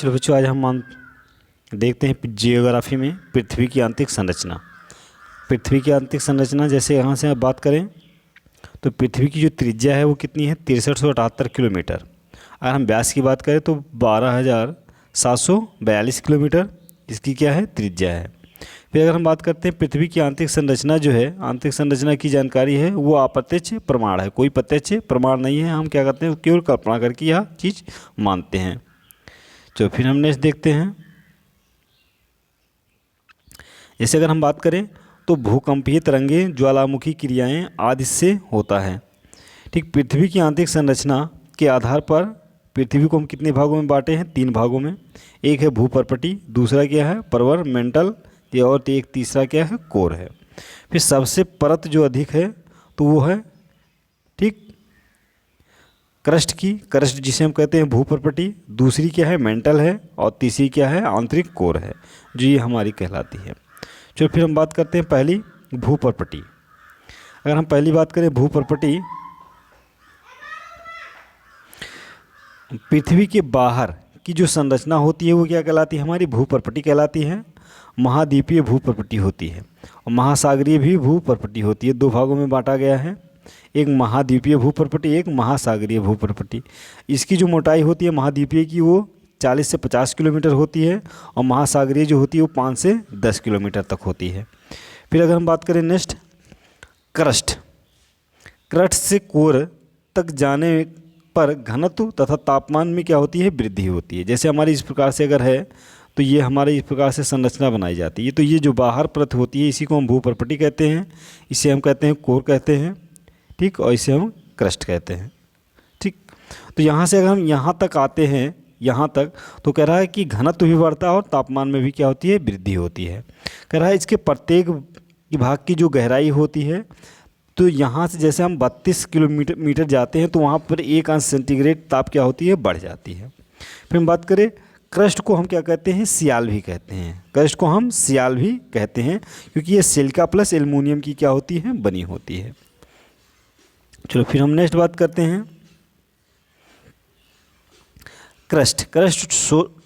चलो बच्चों, आज हम देखते हैं जियोग्राफी में पृथ्वी की आंतरिक संरचना। पृथ्वी की आंतरिक संरचना, जैसे यहाँ से आप बात करें तो पृथ्वी की जो त्रिज्या है वो कितनी है, 6378 किलोमीटर। अगर हम व्यास की बात करें तो 12,742 किलोमीटर इसकी क्या है, त्रिज्या है। फिर अगर हम बात करते हैं पृथ्वी की आंतरिक संरचना जो है, आंतरिक संरचना की जानकारी है वो अप्रत्यक्ष प्रमाण है, कोई प्रत्यक्ष प्रमाण नहीं है। हम क्या करते हैं, केवल कल्पना करके यह चीज़ मानते हैं। तो फिर हम नेक्स्ट देखते हैं, जैसे अगर हम बात करें तो भूकंपीय तरंगें, ज्वालामुखी क्रियाएं आदि से होता है। ठीक, पृथ्वी की आंतरिक संरचना के आधार पर पृथ्वी को हम कितने भागों में बांटे हैं, 3 भागों में। एक है भूपर्पटी, दूसरा क्या है परवर मेंटल, और एक तीसरा क्या है, कोर है। फिर सबसे परत जो अधिक है तो वो है ठीक क्रस्ट की, क्रस्ट जिसे हम कहते हैं भूपर्पटी, दूसरी क्या है मेंटल है, और तीसरी क्या है आंतरिक कोर है, जो ये हमारी कहलाती है। चलो फिर हम बात करते हैं पहली भूपर्पटी। अगर हम पहली बात करें भूपर्पटी, पृथ्वी के बाहर की जो संरचना होती है वो क्या कहलाती है, हमारी भूपर्पटी कहलाती है। महाद्वीपीय भूपर्पटी होती है और महासागरीय भी भूपर्पटी होती है। 2 भागों में बांटा गया है, एक महाद्वीपीय भूपर्पटी, एक महासागरीय भूपर्पटी। इसकी जो मोटाई होती है महाद्वीपीय की वो 40 से 50 किलोमीटर होती है, और महासागरीय जो होती है वो 5 से 10 किलोमीटर तक होती है। फिर अगर हम बात करें नेक्स्ट क्रस्ट, क्रस्ट से कोर तक जाने पर घनत्व तथा तापमान में क्या होती है, वृद्धि होती है। जैसे हमारी इस प्रकार से अगर है तो ये हमारे इस प्रकार से संरचना बनाई जाती है। तो ये जो बाहर परत होती है इसी को हम भूपर्पटी कहते हैं, इसे हम कहते हैं कोर कहते हैं, ठीक, और इसे हम क्रस्ट कहते हैं। ठीक, तो यहाँ से अगर हम यहाँ तक आते हैं, यहाँ तक, तो कह रहा है कि घनत्व भी बढ़ता है और तापमान में भी क्या होती है, वृद्धि होती है। कह रहा है इसके प्रत्येक भाग की जो गहराई होती है, तो यहाँ से जैसे हम 32 किलोमीटर जाते हैं तो वहाँ पर 1 अंश सेंटीग्रेड ताप क्या होती है, बढ़ जाती है। फिर हम बात करें क्रस्ट को हम क्या कहते हैं, सियाल भी कहते हैं। क्रस्ट को हम सियाल भी कहते हैं क्योंकि ये सिलिका प्लस एल्युमिनियम की क्या होती है, बनी होती है। चलो फिर हम नेक्स्ट बात करते हैं क्रस्ट। क्रस्ट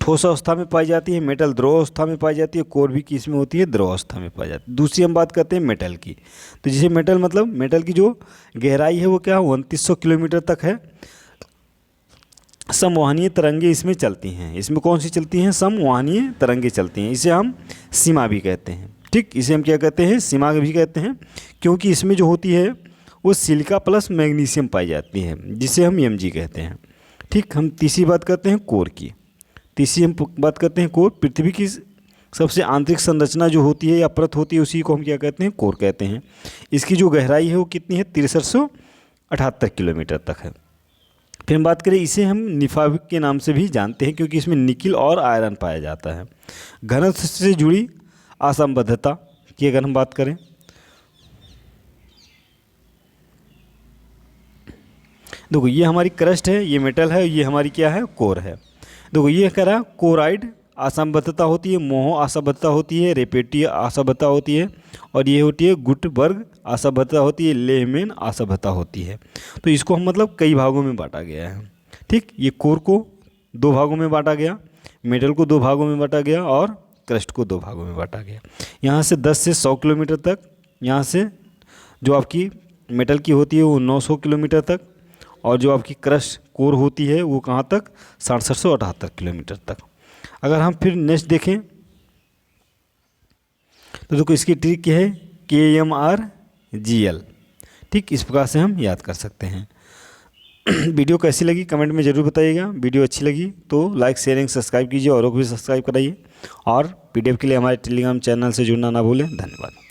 ठोस अवस्था में पाई जाती है, मेटल द्रव अवस्था में पाई जाती है, कोर भी किस में होती है, द्रव अवस्था में पाई जाती है। दूसरी हम बात करते हैं मेटल की। तो जैसे मेटल मतलब मेटल की जो गहराई है वो क्या 2900 किलोमीटर तक है। समवहनीय तरंगे इसमें चलती हैं। इसमें कौन सी चलती हैं, समवहनीय तरंगे चलती हैं। इसे हम सीमा भी कहते हैं। ठीक, इसे हम क्या कहते हैं, सीमा भी कहते हैं, क्योंकि इसमें जो होती है वो सिलिका प्लस मैग्नीशियम पाई जाती है, जिसे हम Mg कहते हैं। ठीक, हम तीसरी बात करते हैं कोर की। तीसरी हम बात करते हैं कोर। पृथ्वी की सबसे आंतरिक संरचना जो होती है या परत होती है उसी को हम क्या कहते हैं, कोर कहते हैं। इसकी जो गहराई है वो कितनी है, 6378 किलोमीटर तक है। फिर हम बात करें, इसे हम निफा के नाम से भी जानते हैं क्योंकि इसमें निकिल और आयरन पाया जाता है। घनत्व से जुड़ी असंबद्धता की अगर हम बात करें, देखो ये हमारी क्रस्ट है, ये मेटल है, ये हमारी क्या है, कोर है। देखो ये कह रहा है कोराइड असंबद्धता होती है, मोह असंबद्धता होती है, रेपेटी असंबद्धता होती है, और ये होती है गुटबर्ग असंबद्धता होती है, लेहमैन असंबद्धता होती है। तो इसको हम मतलब कई भागों में बांटा गया है। ठीक, ये कोर को 2 भागों में बांटा गया, मेटल को 2 भागों में बांटा गया, और क्रस्ट को 2 भागों में बांटा गया। यहाँ से 10 से 100 किलोमीटर तक, यहाँ से जो आपकी मेटल की होती है वो 900 किलोमीटर तक, और जो आपकी क्रस्ट कोर होती है वो कहाँ तक, 6778 किलोमीटर तक। अगर हम फिर नेक्स्ट देखें तो देखो इसकी ट्रिक क्या है, KMRGL। ठीक, इस प्रकार से हम याद कर सकते हैं। वीडियो कैसी लगी कमेंट में ज़रूर बताइएगा। वीडियो अच्छी लगी तो लाइक शेयरिंग सब्सक्राइब कीजिए, औरों को भी सब्सक्राइब कराइए, और PDF के लिए हमारे टेलीग्राम चैनल से जुड़ना ना भूलें। धन्यवाद।